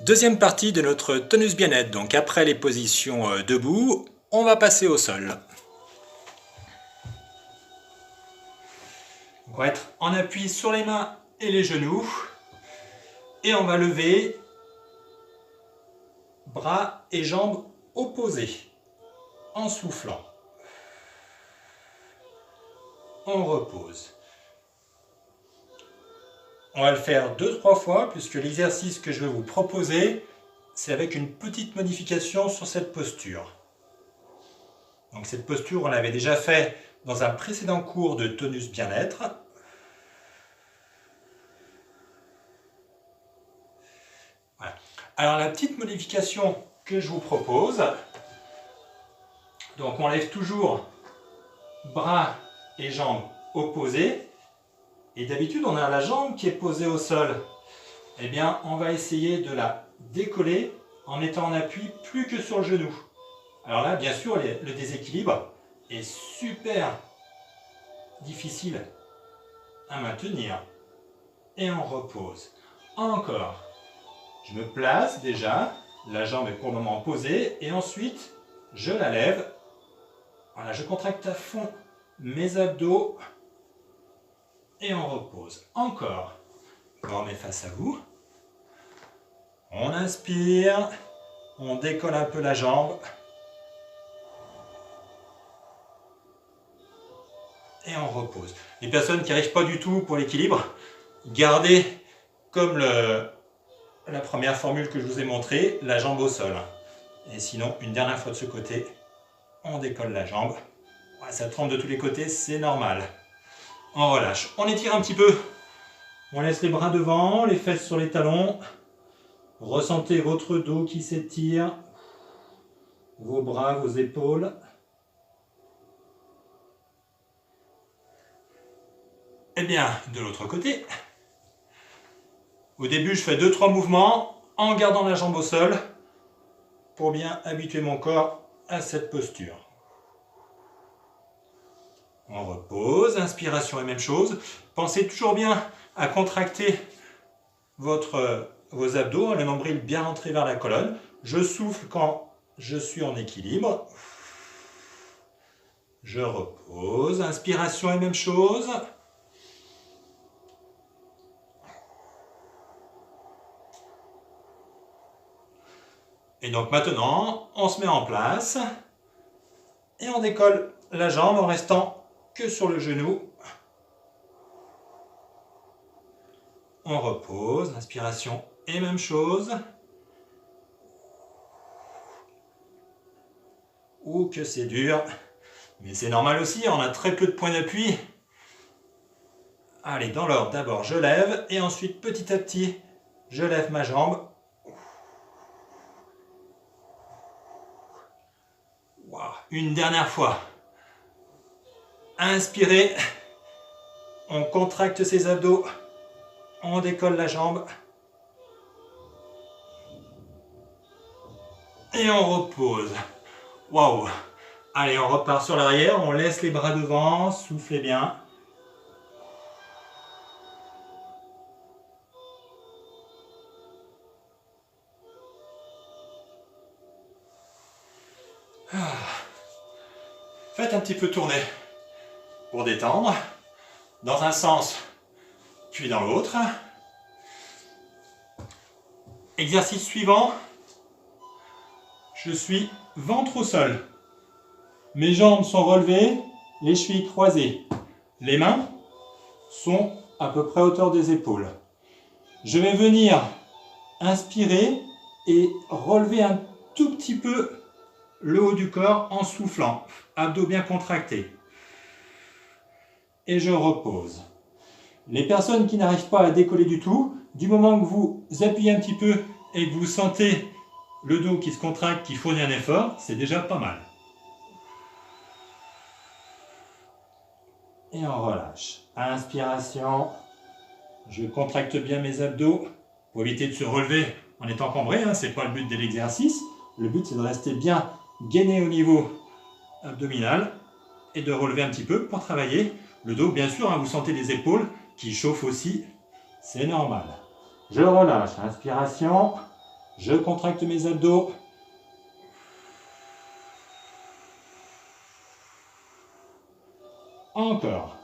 Deuxième partie de notre tonus bien-être. Donc après les positions debout, on va passer au sol. On va être en appui sur les mains et les genoux. Et on va lever bras et jambes opposés en soufflant. On repose. On va le faire 2-3 fois puisque l'exercice que je vais vous proposer, c'est avec une petite modification sur cette posture. Donc cette posture, on l'avait déjà fait dans un précédent cours de tonus bien-être. Voilà. Alors la petite modification que je vous propose, donc on lève toujours bras et jambes opposés. Et d'habitude, on a la jambe qui est posée au sol. Eh bien, on va essayer de la décoller en étant en appui plus que sur le genou. Alors là, bien sûr, le déséquilibre est super difficile à maintenir. Et on repose. Encore. Je me place déjà. La jambe est pour le moment posée. Et ensuite, je la lève. Voilà, je contracte à fond mes abdos. Et on repose. Encore. On remet face à vous. On inspire. On décolle un peu la jambe. Et on repose. Les personnes qui n'arrivent pas du tout pour l'équilibre, gardez comme la première formule que je vous ai montrée, la jambe au sol. Et sinon, une dernière fois de ce côté, on décolle la jambe. Ouais, ça tremble de tous les côtés, c'est normal. On relâche. On étire un petit peu. On laisse les bras devant, les fesses sur les talons. Ressentez votre dos qui s'étire. Vos bras, vos épaules. Et bien, de l'autre côté. Au début, je fais 2-3 mouvements en gardant la jambe au sol pour bien habituer mon corps à cette posture. On repose, inspiration et même chose. Pensez toujours bien à contracter vos abdos, le nombril bien rentré vers la colonne. Je souffle quand je suis en équilibre. Je repose, inspiration et même chose. Et donc maintenant, on se met en place et on décolle la jambe en restant que sur le genou. On repose, inspiration et même chose. Ouh, que c'est dur. Mais c'est normal aussi, on a très peu de points d'appui. Allez, dans l'ordre, d'abord je lève et ensuite petit à petit, je lève ma jambe. Wow. Une dernière fois. Inspirez. On contracte ses abdos. On décolle la jambe. Et on repose. Waouh. Allez, on repart sur l'arrière. On laisse les bras devant. Soufflez bien. Faites un petit peu tourner pour détendre. Dans un sens, puis dans l'autre. Exercice suivant. Je suis ventre au sol. Mes jambes sont relevées, les chevilles croisées. Les mains sont à peu près à hauteur des épaules. Je vais venir inspirer et relever un tout petit peu le haut du corps en soufflant. Abdos bien contractés. Et je repose. Les personnes qui n'arrivent pas à décoller du tout, du moment que vous appuyez un petit peu et que vous sentez le dos qui se contracte, qui fournit un effort, c'est déjà pas mal. Et on relâche. Inspiration. Je contracte bien mes abdos pour éviter de se relever en étant cambré. Ce n'est pas le but de l'exercice. Le but, c'est de rester bien gainé au niveau abdominal et de relever un petit peu pour travailler le dos. Bien sûr, vous sentez les épaules qui chauffent aussi. C'est normal. Je relâche. Inspiration. Je contracte mes abdos. Encore.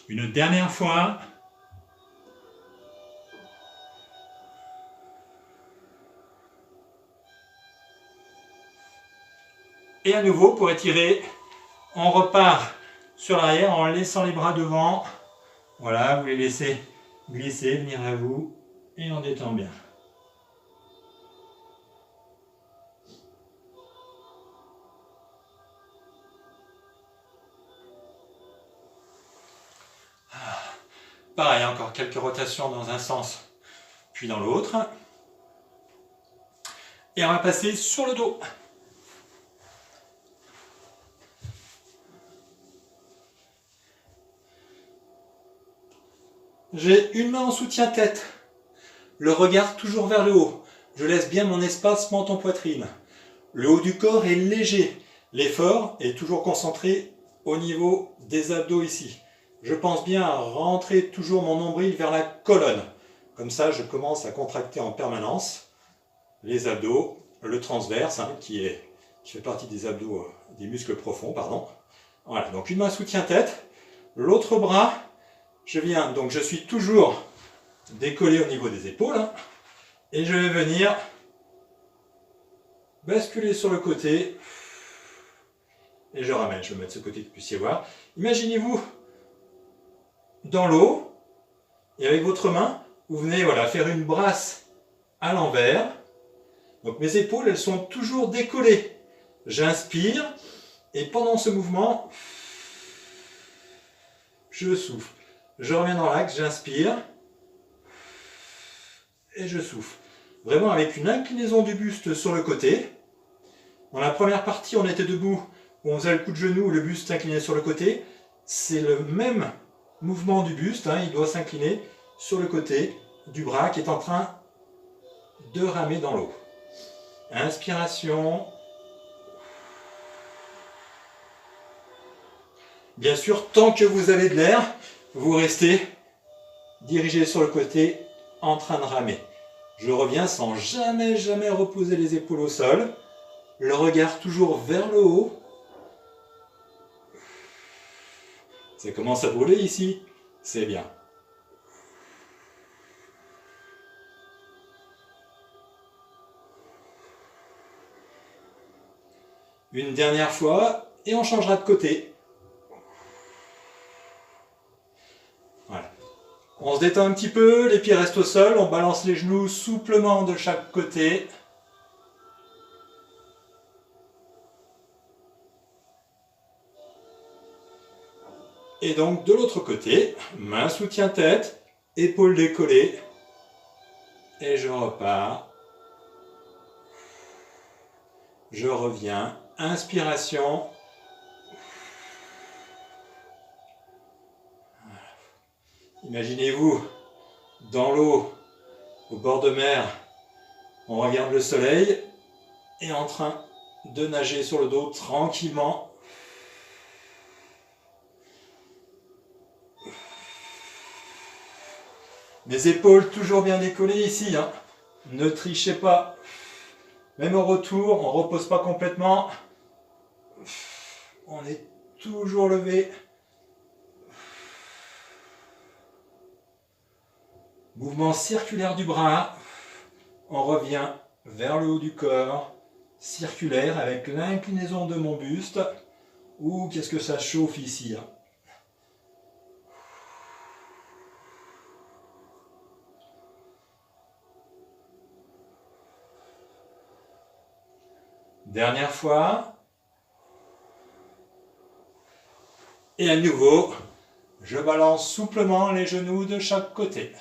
Une dernière fois. Et à nouveau, pour étirer, on repart sur l'arrière en laissant les bras devant. Voilà, vous les laissez glisser, venir à vous, et on détend bien. Pareil, encore quelques rotations dans un sens, puis dans l'autre. Et on va passer sur le dos. J'ai une main en soutien-tête, le regard toujours vers le haut. Je laisse bien mon espacement en poitrine. Le haut du corps est léger. L'effort est toujours concentré au niveau des abdos ici. Je pense bien à rentrer toujours mon nombril vers la colonne. Comme ça, je commence à contracter en permanence les abdos, le transverse, qui fait partie des abdos, des muscles profonds, pardon. Voilà, donc une main soutien-tête, l'autre bras, je suis toujours décollé au niveau des épaules, et je vais venir basculer sur le côté, et je ramène, je vais mettre ce côté que vous puissiez voir. Imaginez-vous dans l'eau, et avec votre main, vous venez faire une brasse à l'envers. Donc mes épaules, elles sont toujours décollées. J'inspire, et pendant ce mouvement, je souffle. Je reviens dans l'axe, j'inspire, et je souffle. Vraiment avec une inclinaison du buste sur le côté. Dans la première partie, on était debout, où on faisait le coup de genou, le buste incliné sur le côté. C'est le même mouvement du buste, il doit s'incliner sur le côté du bras qui est en train de ramer dans l'eau. Inspiration. Bien sûr, tant que vous avez de l'air, vous restez dirigé sur le côté en train de ramer. Je reviens sans jamais reposer les épaules au sol. Le regard toujours vers le haut. Ça commence à brûler ici. C'est bien. Une dernière fois et on changera de côté. Voilà. On se détend un petit peu, les pieds restent au sol, on balance les genoux souplement de chaque côté. Et donc de l'autre côté, main soutien-tête, épaules décollées. Et je repars. Je reviens. Inspiration. Imaginez-vous dans l'eau, au bord de mer, on regarde le soleil et en train de nager sur le dos tranquillement. Mes épaules toujours bien décollées ici, Ne trichez pas. Même au retour, on ne repose pas complètement. On est toujours levé. Mouvement circulaire du bras. On revient vers le haut du corps. Circulaire avec l'inclinaison de mon buste. Ouh, qu'est-ce que ça chauffe ici, Dernière fois. Et à nouveau, je balance souplement les genoux de chaque côté.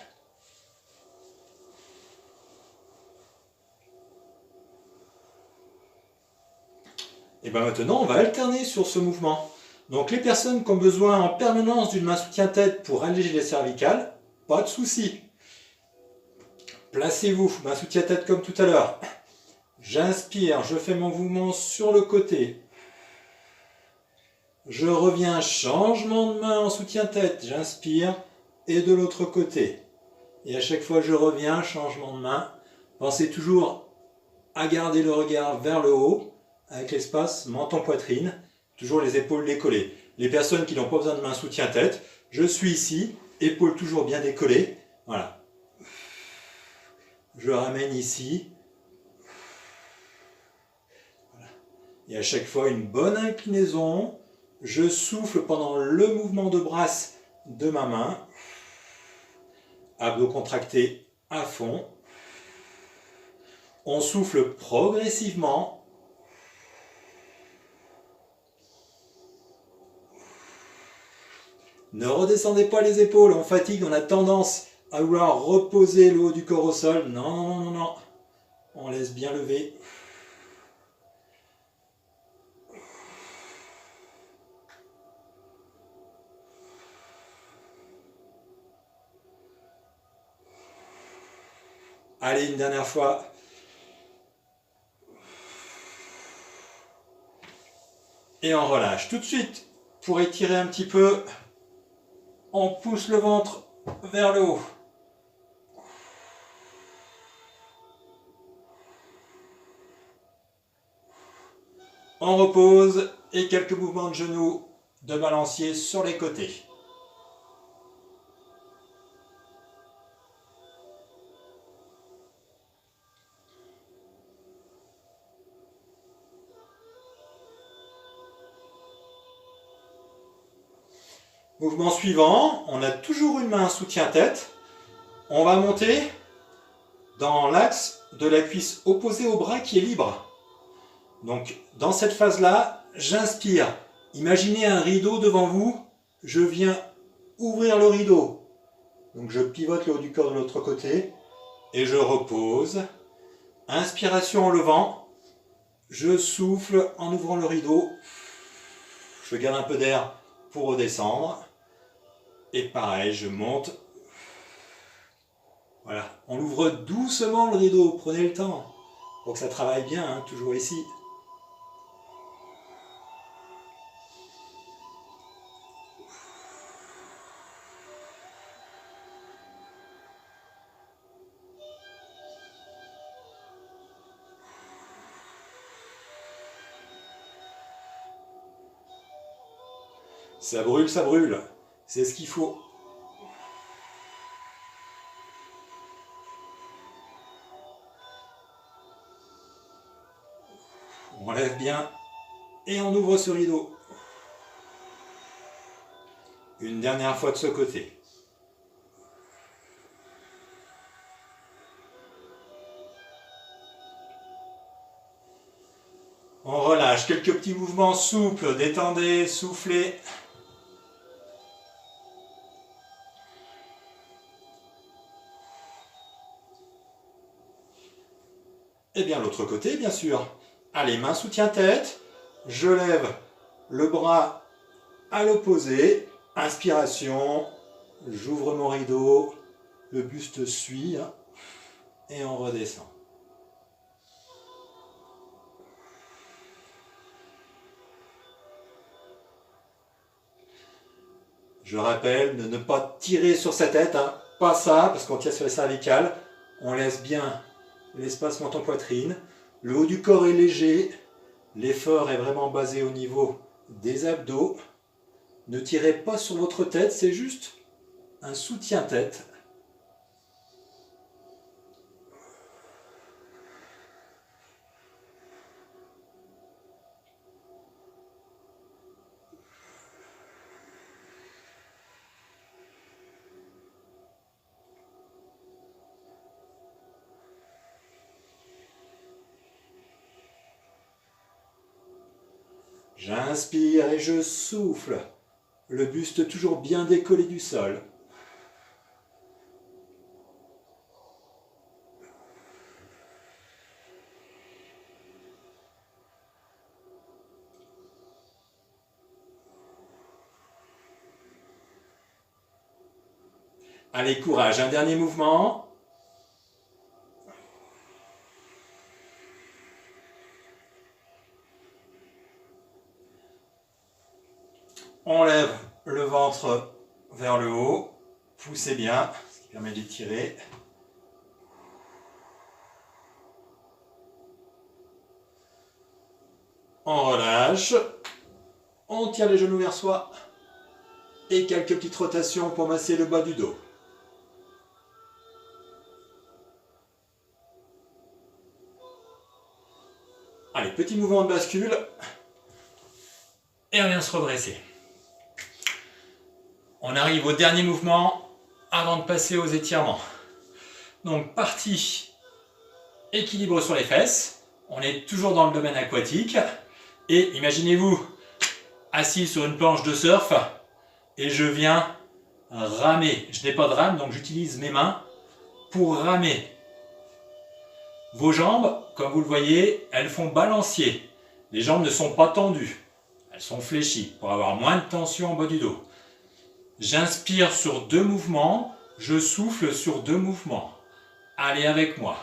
Et bien maintenant, on va alterner sur ce mouvement. Donc les personnes qui ont besoin en permanence d'une main soutien-tête pour alléger les cervicales, pas de souci. Placez-vous, main soutien-tête comme tout à l'heure. J'inspire, je fais mon mouvement sur le côté. Je reviens, changement de main en soutien-tête. J'inspire et de l'autre côté. Et à chaque fois je reviens, changement de main. Pensez toujours à garder le regard vers le haut, avec l'espace menton-poitrine. Toujours les épaules décollées. Les personnes qui n'ont pas besoin de main soutien-tête, je suis ici, épaules toujours bien décollées. Voilà. Je ramène ici. Voilà. Et à chaque fois, une bonne inclinaison. Je souffle pendant le mouvement de brasse de ma main. Abdos contractés à fond. On souffle progressivement. Ne redescendez pas les épaules, on fatigue, on a tendance à vouloir reposer le haut du corps au sol. Non, non, non, non, non. On laisse bien lever. Allez, une dernière fois. Et on relâche. Tout de suite, pour étirer un petit peu, on pousse le ventre vers le haut. On repose et quelques mouvements de genoux de balancier sur les côtés. Mouvement suivant, on a toujours une main soutien-tête. On va monter dans l'axe de la cuisse opposée au bras qui est libre. Donc dans cette phase-là, j'inspire. Imaginez un rideau devant vous. Je viens ouvrir le rideau. Donc je pivote le haut du corps de l'autre côté et je repose. Inspiration en levant. Je souffle en ouvrant le rideau. Je garde un peu d'air pour redescendre. Et pareil, je monte. Voilà, on ouvre doucement le rideau, prenez le temps pour que ça travaille bien, hein, toujours ici. Ça brûle, c'est ce qu'il faut. On lève bien et on ouvre ce rideau. Une dernière fois de ce côté. On relâche, quelques petits mouvements souples, détendez, soufflez. Et bien l'autre côté, bien sûr. Allez, main soutien-tête. Je lève le bras à l'opposé. Inspiration. J'ouvre mon rideau. Le buste suit. Et on redescend. Je rappelle de ne pas tirer sur sa tête. Hein. Pas ça, parce qu'on tire sur les cervicales. On laisse bien l'espace menton-poitrine. Le haut du corps est léger. L'effort est vraiment basé au niveau des abdos. Ne tirez pas sur votre tête, c'est juste un soutien-tête. J'inspire et je souffle. Le buste toujours bien décollé du sol. Allez, courage, un dernier mouvement. On lève le ventre vers le haut. Poussez bien, ce qui permet d'étirer. On relâche. On tire les genoux vers soi. Et quelques petites rotations pour masser le bas du dos. Allez, petit mouvement de bascule. Et on vient se redresser. On arrive au dernier mouvement avant de passer aux étirements. Donc partie équilibre sur les fesses. On est toujours dans le domaine aquatique. Et imaginez-vous assis sur une planche de surf et je viens ramer. Je n'ai pas de rame, donc j'utilise mes mains pour ramer. Vos jambes, comme vous le voyez, elles font balancier. Les jambes ne sont pas tendues. Elles sont fléchies pour avoir moins de tension en bas du dos. J'inspire sur 2 mouvements, je souffle sur 2 mouvements. Allez avec moi.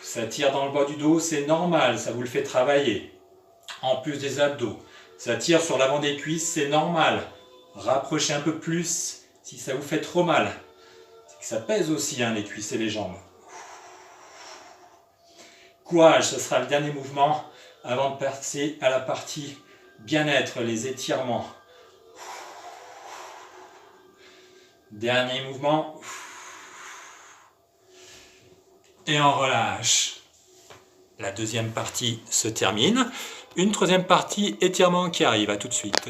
Ça tire dans le bas du dos, c'est normal, ça vous le fait travailler. En plus des abdos. Ça tire sur l'avant des cuisses, c'est normal. Rapprochez un peu plus si ça vous fait trop mal. C'est que ça pèse aussi, hein, les cuisses et les jambes. Courage, ce sera le dernier mouvement avant de passer à la partie bien-être, les étirements. Dernier mouvement. Et on relâche. La deuxième partie se termine. Une troisième partie étirement qui arrive. À tout de suite.